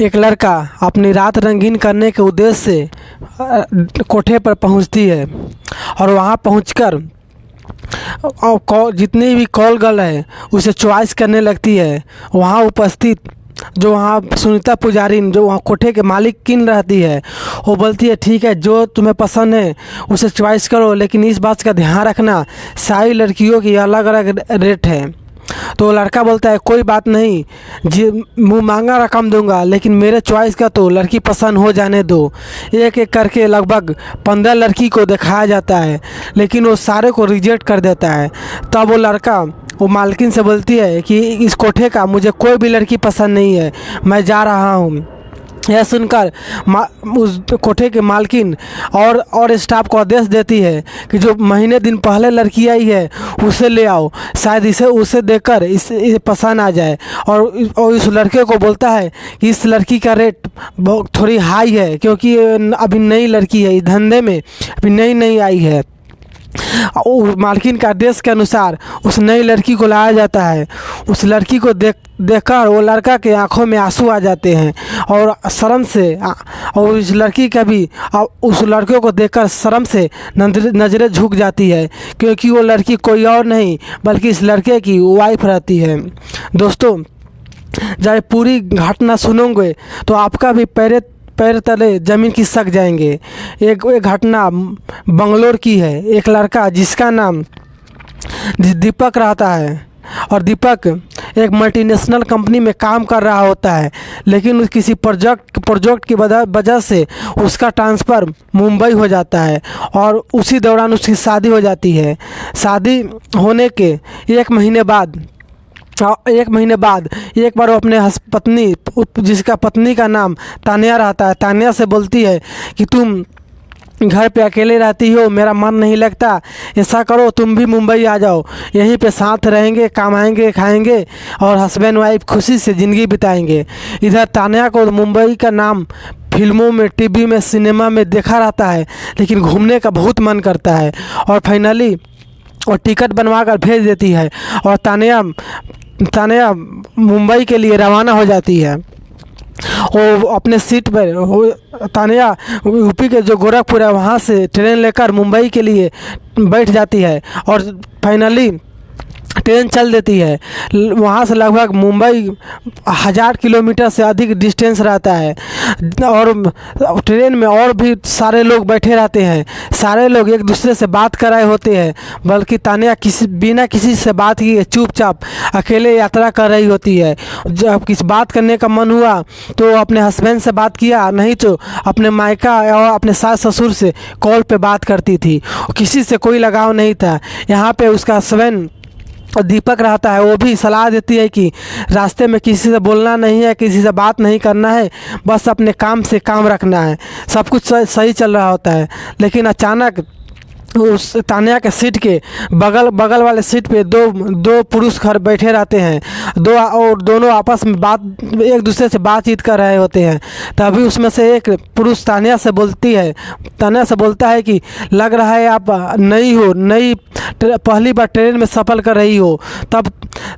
एक लड़का अपनी रात रंगीन करने के उद्देश्य से कोठे पर पहुंचती है और वहां पहुंचकर जितनी भी कॉल गर्ल है उसे चॉइस करने लगती है। वहां उपस्थित जो वहाँ सुनीता पुजारी जो वहाँ कोठे के मालिक किन रहती है, वो बोलती है ठीक है जो तुम्हें पसंद है उसे चॉइस करो, लेकिन इस बात का ध्यान रखना सारी लड़कियों की अलग अलग रेट है। तो लड़का बोलता है कोई बात नहीं जी, मुँह मांगा रकम दूंगा, लेकिन मेरे चॉइस का तो लड़की पसंद हो जाने दो। एक एक करके लगभग 15 लड़की को दिखाया जाता है, लेकिन वो सारे को रिजेक्ट कर देता है। तब वो लड़का वो मालकिन से बोलती है कि इस कोठे का मुझे कोई भी लड़की पसंद नहीं है, मैं जा रहा हूँ। यह सुनकर उस कोठे के मालकिन और स्टाफ को आदेश देती है कि जो महीने दिन पहले लड़की आई है उसे ले आओ, शायद उसे देखकर इसे पसंद आ जाए। और इस लड़के को बोलता है कि इस लड़की का रेट बहुत थोड़ी हाई है, क्योंकि अभी नई लड़की है, इस धंधे में अभी नई आई है। मालकिन का आदेश के अनुसार उस नई लड़की को लाया जाता है। उस लड़की को देखकर वो लड़का के आंखों में आंसू आ जाते हैं और शर्म से और इस लड़की का भी उस लड़के को देखकर शर्म से नज़रें झुक जाती है, क्योंकि वो लड़की कोई और नहीं बल्कि इस लड़के की वाइफ रहती है। दोस्तों, जब पूरी घटना सुनोगे तो आपका भी पैर तले ज़मीन खिसक जाएंगे। एक घटना बंगलोर की है। एक लड़का जिसका नाम दीपक रहता है और दीपक एक मल्टीनेशनल कंपनी में काम कर रहा होता है, लेकिन किसी प्रोजेक्ट की वजह से उसका ट्रांसफ़र मुंबई हो जाता है और उसी दौरान उसकी शादी हो जाती है। शादी होने के एक महीने बाद एक बार वो अपने पत्नी जिसका पत्नी का नाम तानिया रहता है, तानिया से बोलती है कि तुम घर पे अकेले रहती हो, मेरा मन नहीं लगता, ऐसा करो तुम भी मुंबई आ जाओ, यहीं पे साथ रहेंगे, कमाएंगे खाएंगे और हस्बैंड वाइफ खुशी से ज़िंदगी बिताएंगे। इधर तानिया को मुंबई का नाम फिल्मों में, टीवी में, सिनेमा में देखा रहता है, लेकिन घूमने का बहुत मन करता है और फाइनली और टिकट बनवा कर भेज देती है और तानिया मुंबई के लिए रवाना हो जाती है। वो अपने सीट पर तानिया यूपी के जो गोरखपुर है वहाँ से ट्रेन लेकर मुंबई के लिए बैठ जाती है और फाइनली ट्रेन चल देती है। वहाँ से लगभग मुंबई 1000 किलोमीटर से अधिक डिस्टेंस रहता है और ट्रेन में और भी सारे लोग बैठे रहते हैं। सारे लोग एक दूसरे से बात कर रहे होते हैं, बल्कि तानिया बिना किसी से बात किए चुपचाप अकेले यात्रा कर रही होती है। जब किसी बात करने का मन हुआ तो अपने हस्बैंड से बात किया, नहीं तो अपने मायका और अपने सास ससुर से कॉल पे बात करती थी। किसी से कोई लगाव नहीं था। यहाँ पे उसका हस्बैंड दीपक रहता है, वो भी सलाह देती है कि रास्ते में किसी से बोलना नहीं है, किसी से बात नहीं करना है, बस अपने काम से काम रखना है। सब कुछ सही चल रहा होता है, लेकिन अचानक उस तानिया के सीट के बगल वाले सीट पे दो पुरुष घर बैठे रहते हैं। दोनों आपस में एक दूसरे से बातचीत कर रहे होते हैं। तभी उसमें से एक पुरुष तानिया से बोलता है कि लग रहा है आप नई पहली बार ट्रेन में सफ़र कर रही हो। तब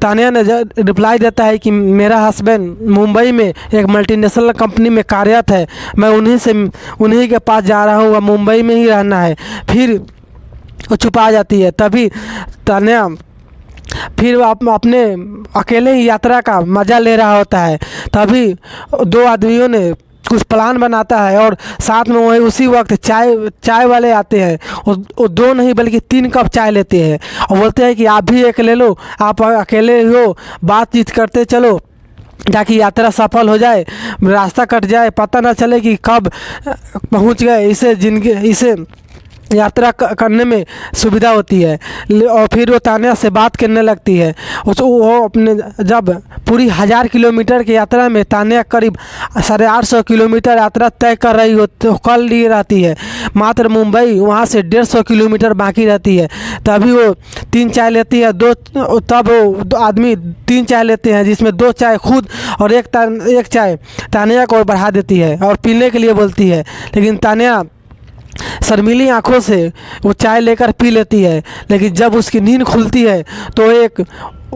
तानिया ने रिप्लाई देता है कि मेरा हस्बैंड मुंबई में एक मल्टीनेशनल कंपनी में कार्यरत है, मैं उन्हीं के पास जा रहा हूँ, मुंबई में ही रहना है। फिर वो छुपा जाती है। तभी तानिया फिर अपने अकेले ही यात्रा का मज़ा ले रहा होता है। तभी दो आदमियों ने कुछ प्लान बनाता है और साथ में वही उसी वक्त चाय वाले आते हैं। वो 2 नहीं बल्कि 3 कप चाय लेते हैं और बोलते हैं कि आप भी एक ले लो, आप अकेले हो, बातचीत करते चलो ताकि यात्रा सफल हो जाए, रास्ता कट जाए, पता ना चले कि कब पहुंच गए। इसे यात्रा करने में सुविधा होती है। और फिर वो तानिया से बात करने लगती है। वो अपने जब पूरी 1000 किलोमीटर की यात्रा में तानिया करीब 850 किलोमीटर यात्रा तय कर ली रहती है। मात्र मुंबई वहाँ से 150 किलोमीटर बाकी रहती है। तभी वो 3 चाय लेती है। तब वो आदमी 3 चाय लेते हैं, जिसमें 2 चाय खुद और एक चाय तानिया को बढ़ा देती है और पीने के लिए बोलती है, लेकिन तानिया शर्मीली आंखों से वो चाय लेकर पी लेती है। लेकिन जब उसकी नींद खुलती है तो एक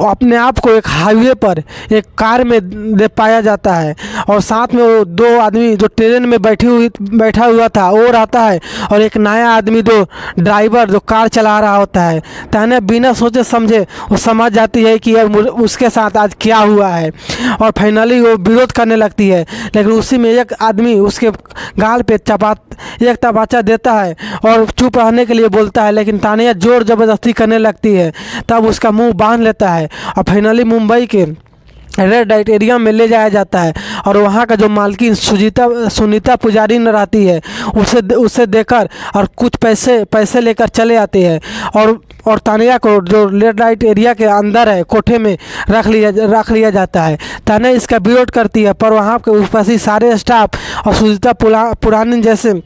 अपने आप को एक हाईवे पर एक कार में दे पाया जाता है, और साथ में वो दो आदमी जो ट्रेन में बैठा हुआ था वो रहता है, और एक नया आदमी जो ड्राइवर जो कार चला रहा होता है। तान्या बिना सोचे समझे वो समझ जाती है कि अब उसके साथ आज क्या हुआ है, और फाइनली वो विरोध करने लगती है। लेकिन उसी में एक आदमी उसके गाल पे एक तबाचा देता है और चुप रहने के लिए बोलता है, लेकिन तान्या जोर ज़बरदस्ती करने लगती है। तब उसका मुंह बांध लेता है और फाइनली मुंबई के रेड लाइट एरिया में ले जाया जाता है। और वहाँ का जो मालकिन सुनीता पुजारी न रहती है, उसे देकर और कुछ पैसे लेकर चले आते हैं, और तान्या को जो रेड लाइट एरिया के अंदर है कोठे में रख लिया जाता है। तान्या इसका विरोध करती है, पर वहाँ के उपस्थित सारे स्टाफ और सुनीता पुरानी जैसे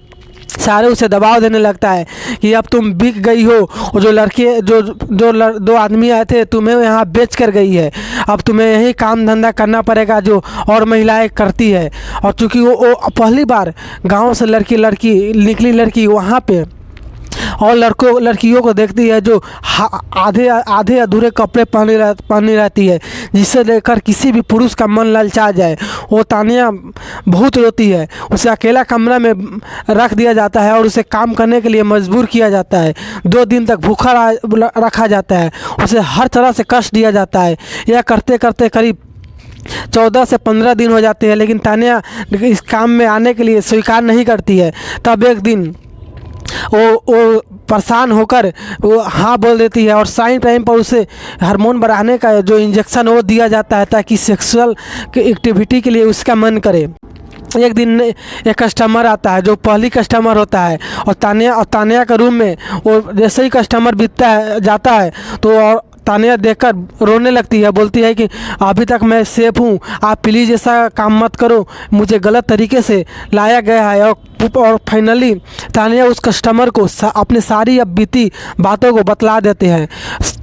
सारे उसे दबाव देने लगता है कि अब तुम बिक गई हो, और जो लड़के दो आदमी आए थे तुम्हें यहाँ बेच कर गई है, अब तुम्हें यही काम धंधा करना पड़ेगा जो और महिलाएं करती है। और चूँकि वो पहली बार गांव से निकली लड़की वहाँ पे और लड़कियों को देखती है जो आधे अधूरे कपड़े पहनी रहती है, जिसे लेकर किसी भी पुरुष का मन ललचा जाए। वो तान्या बहुत रोती है, उसे अकेला कमरा में रख दिया जाता है और उसे काम करने के लिए मजबूर किया जाता है। 2 दिन तक भूखा रखा जाता है, उसे हर तरह से कष्ट दिया जाता है। यह करते करते करीब 14 से 15 दिन हो जाते हैं, लेकिन तान्या इस काम में आने के लिए स्वीकार नहीं करती है। तब एक दिन वो परेशान होकर वो हाँ बोल देती है, और साइन टाइम पर उसे हार्मोन बढ़ाने का जो इंजेक्शन वो दिया जाता है ताकि सेक्सुअल एक्टिविटी के लिए उसका मन करे। एक दिन एक कस्टमर आता है जो पहली कस्टमर होता है, और तान्या के रूम में वो जैसे ही कस्टमर जाता है तो और तान्या देखकर रोने लगती है, बोलती है कि अभी तक मैं सेफ हूँ, आप प्लीज़ ऐसा काम मत करो, मुझे गलत तरीके से लाया गया है। और फाइनली तान्या उस कस्टमर को अपने सारी अब बीती बातों को बतला देते हैं।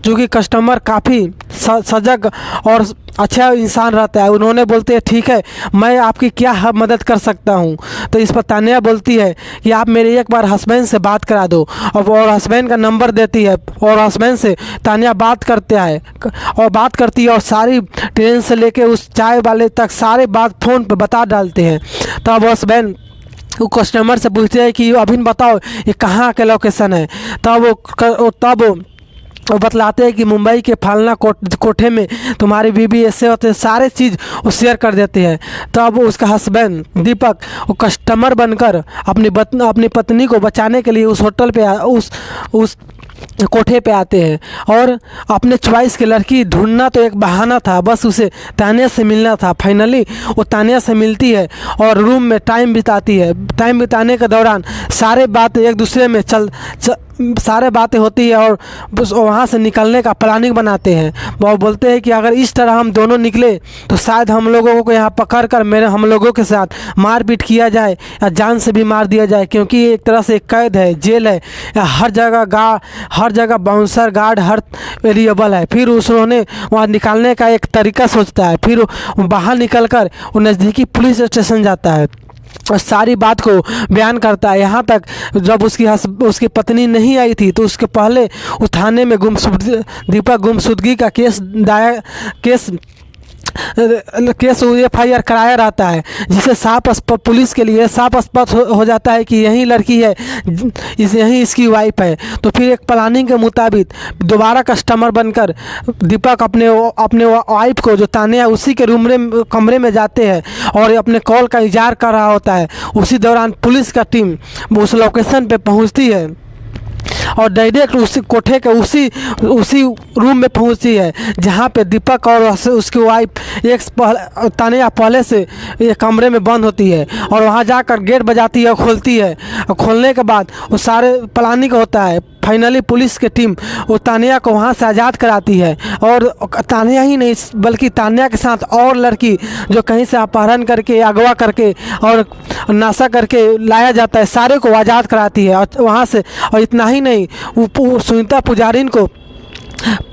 क्योंकि कस्टमर काफ़ी सजग और अच्छा इंसान रहता है, उन्होंने बोलते हैं ठीक है, मैं आपकी क्या मदद कर सकता हूँ। तो इस पर तान्या बोलती है कि आप मेरे एक बार हस्बैंड से बात करा दो, और हस्बैंड का नंबर देती है, और हस्बैंड से तान्या बात करती है और सारी ट्रेन से लेके उस चाय वाले तक सारे बात फ़ोन पे बता डालते हैं। तब हस्बैंड वो कस्टमर से पूछते हैं कि अभी बताओ ये कहाँ के लोकेशन है। तब वो बतलाते हैं कि मुंबई के फलना कोठे में तुम्हारी बीबी ऐसे होते, सारे चीज़ वो शेयर कर देते हैं। तब उसका हस्बैंड दीपक वो कस्टमर बनकर अपनी पत्नी को बचाने के लिए उस होटल पे उस कोठे पे आते हैं, और अपने चॉइस की लड़की ढूंढना तो एक बहाना था, बस उसे तान्या से मिलना था। फाइनली वो तान्या से मिलती है और रूम में टाइम बिताती है। टाइम बिताने के दौरान सारे बातें एक दूसरे में सारे बातें होती है, और वहाँ से निकलने का प्लानिंग बनाते हैं। वो बोलते हैं कि अगर इस तरह हम दोनों निकले तो शायद हम लोगों को यहाँ पकड़ कर हम लोगों के साथ मारपीट किया जाए या जान से भी मार दिया जाए, क्योंकि ये एक तरह से कैद है, जेल है, हर जगह बाउंसर गार्ड हर वेरिएबल है। फिर उन्होंने वहाँ निकालने का एक तरीका सोचता है। फिर वो बाहर निकल कर वो नज़दीकी पुलिस स्टेशन जाता है और सारी बात को बयान करता है। यहाँ तक जब उसकी पत्नी नहीं आई थी तो उसके पहले उस थाने में दीपक गुमशुदगी का केस FIR कराया रहता है, जिसे पुलिस के लिए साफ स्पष्ट हो जाता है कि यही लड़की है, यही इसकी वाइफ है। तो फिर एक प्लानिंग के मुताबिक दोबारा कस्टमर बनकर दीपक अपने वाइफ को जो तान्या उसी के कमरे में जाते हैं और अपने कॉल का इंतजार कर रहा होता है। उसी दौरान पुलिस का टीम उस लोकेशन पे पहुंचती है और डायरेक्ट उसी कोठे के उसी रूम में पहुंचती है जहां पे दीपक और उसकी वाइफ तान्या पहले से ये कमरे में बंद होती है, और वहां जाकर गेट बजाती है और खोलती है। और खोलने के बाद वो सारे प्लानिंग होता है। फाइनली पुलिस की टीम वो तान्या को वहाँ से आज़ाद कराती है, और तान्या ही नहीं बल्कि तान्या के साथ और लड़की जो कहीं से अपहरण करके अगवा करके और नाशा करके लाया जाता है, सारे को आज़ाद कराती है वहाँ से। और इतना ही नहीं, वो सुनीता पुजारी को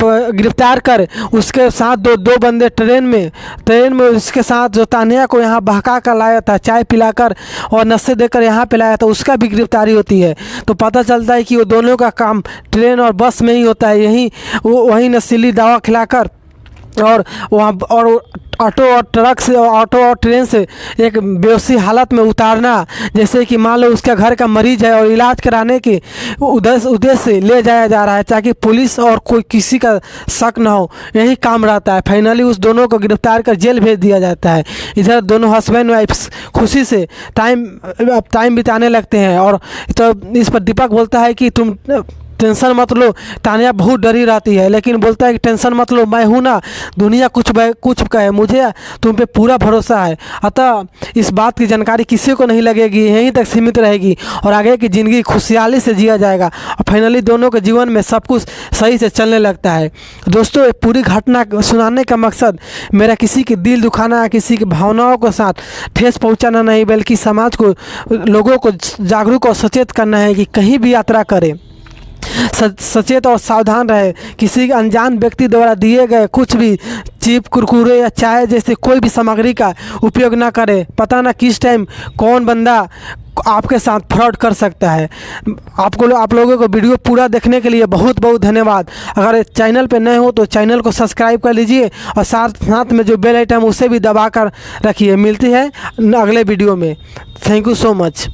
गिरफ्तार कर उसके साथ दो बंदे ट्रेन में उसके साथ जो तान्या को यहाँ बहका कर लाया था, चाय पिलाकर और नशे देकर यहाँ पे लाया था, उसका भी गिरफ्तारी होती है। तो पता चलता है कि वो दोनों का काम ट्रेन और बस में ही होता है। वहीं नशीली दवा खिलाकर और वहाँ और ऑटो और ट्रक से, ऑटो और ट्रेन से एक बेहोशी हालत में उतारना, जैसे कि मान लो उसका घर का मरीज है और इलाज कराने के उद्देश्य से ले जाया जा रहा है ताकि पुलिस और कोई किसी का शक ना हो, यही काम रहता है। फाइनली उस दोनों को गिरफ्तार कर जेल भेज दिया जाता है। इधर दोनों हस्बैंड वाइफ खुशी से टाइम बिताने लगते हैं। और तो इस पर दीपक बोलता है कि तुम टेंशन मत लो, तानिया बहुत डरी रहती है, लेकिन बोलता है कि टेंशन मत लो, मैं हूँ ना, दुनिया कुछ कहे, मुझे तुम पे पूरा भरोसा है। अतः इस बात की जानकारी किसी को नहीं लगेगी, यहीं तक सीमित रहेगी और आगे की ज़िंदगी खुशहाली से जिया जाएगा। और फाइनली दोनों के जीवन में सब कुछ सही से चलने लगता है। दोस्तों, ये पूरी घटना सुनाने का मकसद मेरा किसी के दिल दुखाना या किसी की भावनाओं के साथ ठेस पहुँचाना नहीं, बल्कि समाज को, लोगों को जागरूक और सचेत करना है कि कहीं भी यात्रा करें सचेत और सावधान रहे। किसी अनजान व्यक्ति द्वारा दिए गए कुछ भी चिप, कुरकुरे या चाय जैसे कोई भी सामग्री का उपयोग ना करें। पता ना किस टाइम कौन बंदा आपके साथ फ्रॉड कर सकता है। आप लोगों को वीडियो पूरा देखने के लिए बहुत बहुत धन्यवाद। अगर चैनल पे नए हो तो चैनल को सब्सक्राइब कर लीजिए और साथ में जो बेल आइटम उसे भी दबा कर रखिए। मिलती है अगले वीडियो में। Thank you so much.